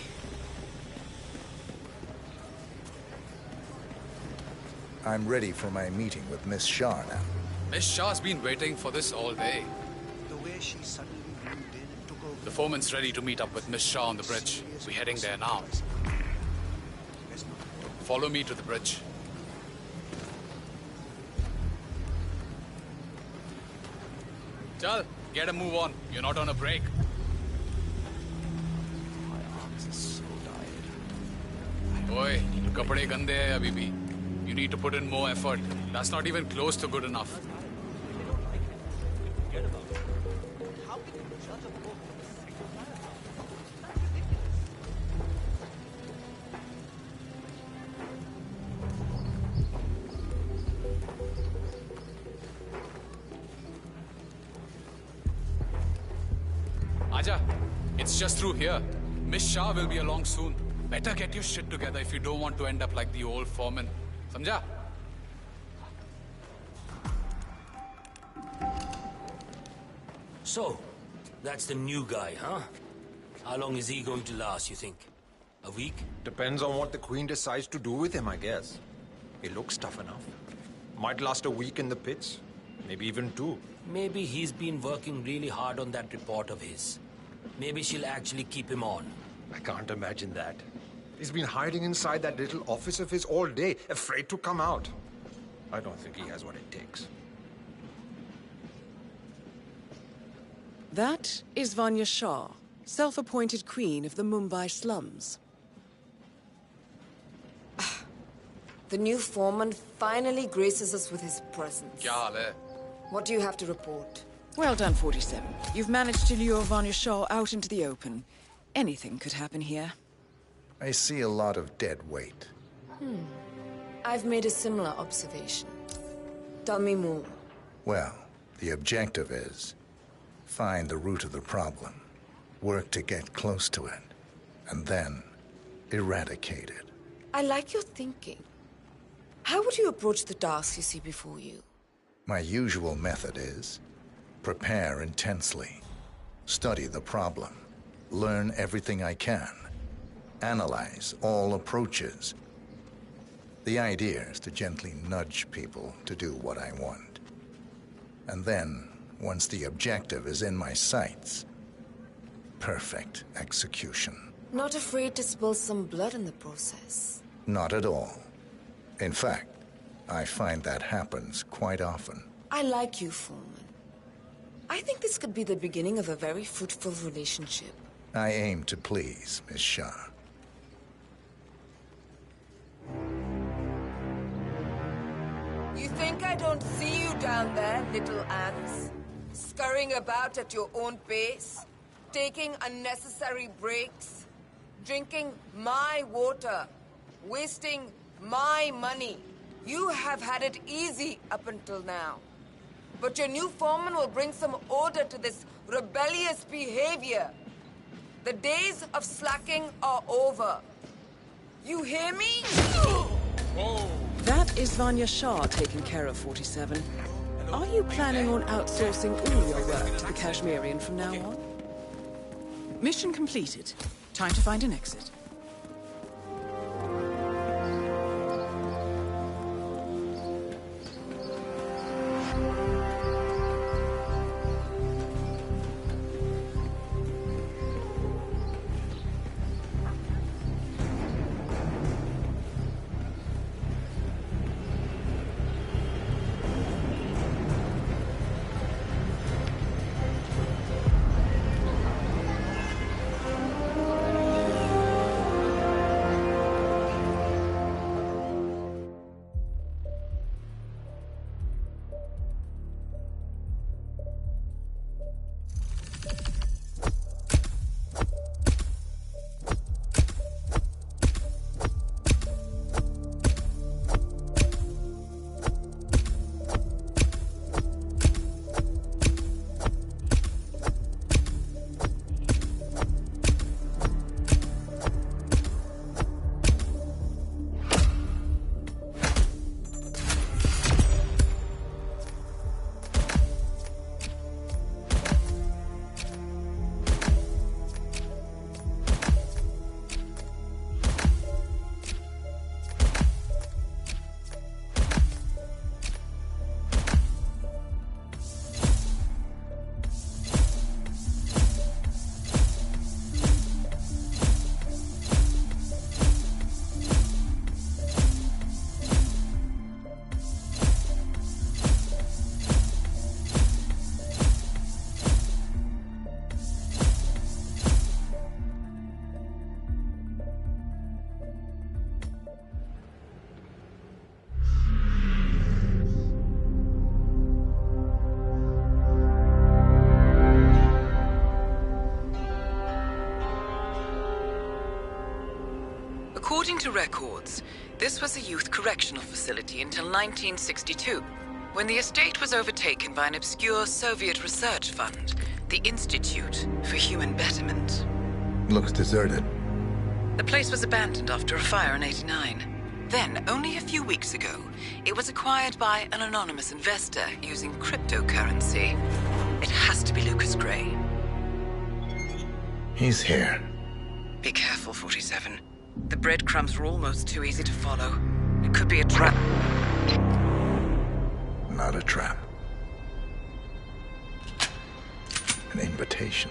I'm ready for my meeting with Miss Shaw now. Miss Shah's been waiting for this all day. The way she suddenly moved in and took over. The foreman's ready to meet up with Miss Shah on the bridge. We're heading there now. Follow me to the bridge. Chal, get a move on. You're not on a break. My arms are so tired. Oi, kapade gande hai abhi bhi. You need to put in more effort. That's not even close to good enough. Aja, it's just through here. Miss Shah will be along soon. Better get your shit together if you don't want to end up like the old foreman. Samjha? So, that's the new guy, huh? How long is he going to last, you think? A week? Depends on what the Queen decides to do with him, I guess. He looks tough enough. Might last a week in the pits. Maybe even 2. Maybe he's been working really hard on that report of his. Maybe she'll actually keep him on. I can't imagine that. He's been hiding inside that little office of his all day, afraid to come out. I don't think he has what it takes. That is Vanya Shah, self-appointed queen of the Mumbai slums. The new foreman finally graces us with his presence. Kya haal hai? What do you have to report? Well done, 47. You've managed to lure Vanya Shah out into the open. Anything could happen here. I see a lot of dead weight. I've made a similar observation. Tell me more. Well, the objective is find the root of the problem, work to get close to it, and then eradicate it. I like your thinking. How would you approach the tasks you see before you? My usual method is prepare intensely, study the problem, learn everything I can, analyze all approaches. The idea is to gently nudge people to do what I want. And then, once the objective is in my sights, perfect execution. Not afraid to spill some blood in the process? Not at all. In fact, I find that happens quite often. I like you, Foreman. I think this could be the beginning of a very fruitful relationship. I aim to please, Miss Shah. You think I don't see you down there, little ants? Scurrying about at your own pace? Taking unnecessary breaks? Drinking my water? Wasting my money? You have had it easy up until now. But your new foreman will bring some order to this rebellious behavior. The days of slacking are over. You hear me? Whoa! That is Vanya Shah taking care of 47. Are you planning on outsourcing all your work to the Kashmirian from now on? Mission completed. Time to find an exit. According to records, this was a youth correctional facility until 1962, when the estate was overtaken by an obscure Soviet research fund, the Institute for Human Betterment. Looks deserted. The place was abandoned after a fire in '89. Then, only a few weeks ago, it was acquired by an anonymous investor using cryptocurrency. It has to be Lucas Gray. He's here. Be careful, 47. The breadcrumbs were almost too easy to follow. It could be a trap. Not a trap. An invitation.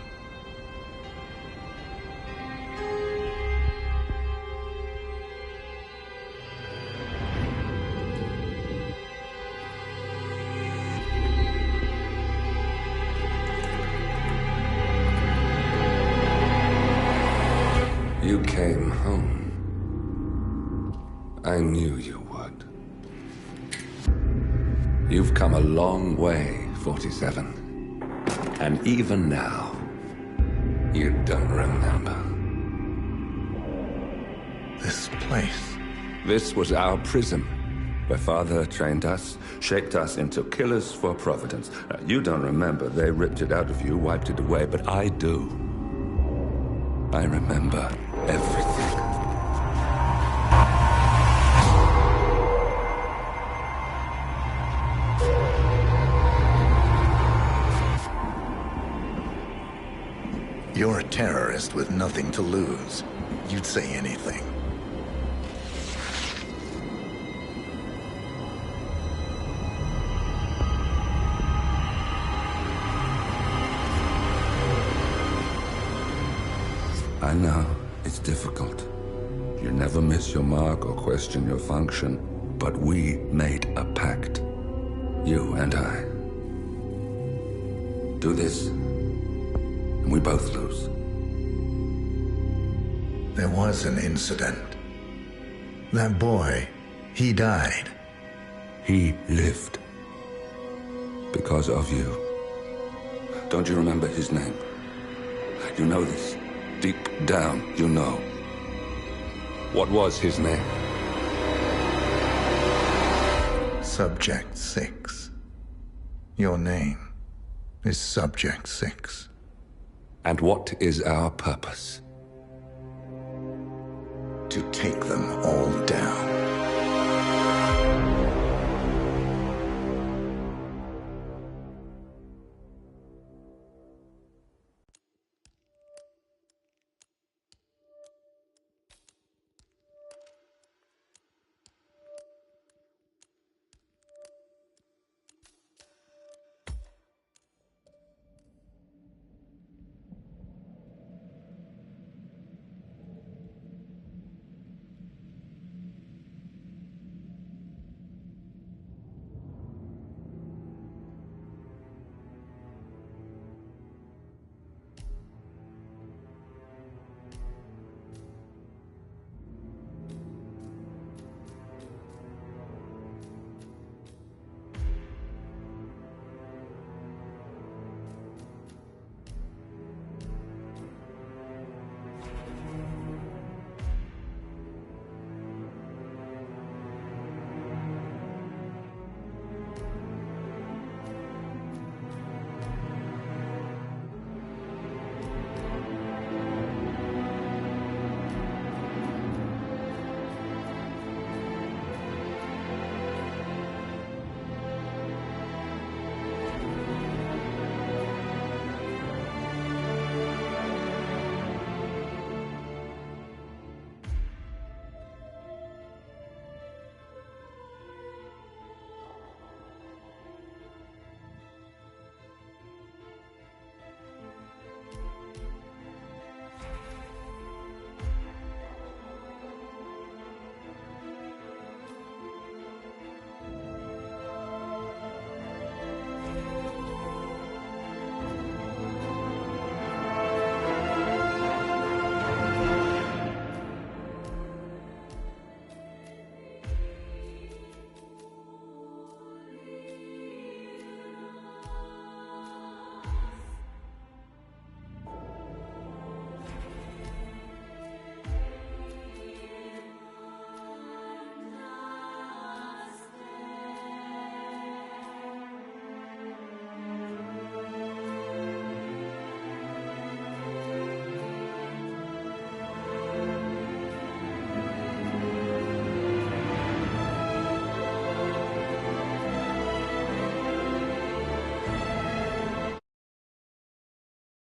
You came home. I knew you would. You've come a long way, 47. And even now, you don't remember. This place. This was our prison, where Father trained us, shaped us into killers for Providence. You don't remember. They ripped it out of you, wiped it away, but I do. I remember everything. You're a terrorist with nothing to lose. You'd say anything. I know, it's difficult. You never miss your mark or question your function. But we made a pact. You and I. Do this, and we both lose. There was an incident. That boy, he died. He lived. Because of you. Don't you remember his name? You know this. Deep down, you know. What was his name? Subject 6. Your name is Subject 6. And what is our purpose? To take them all down.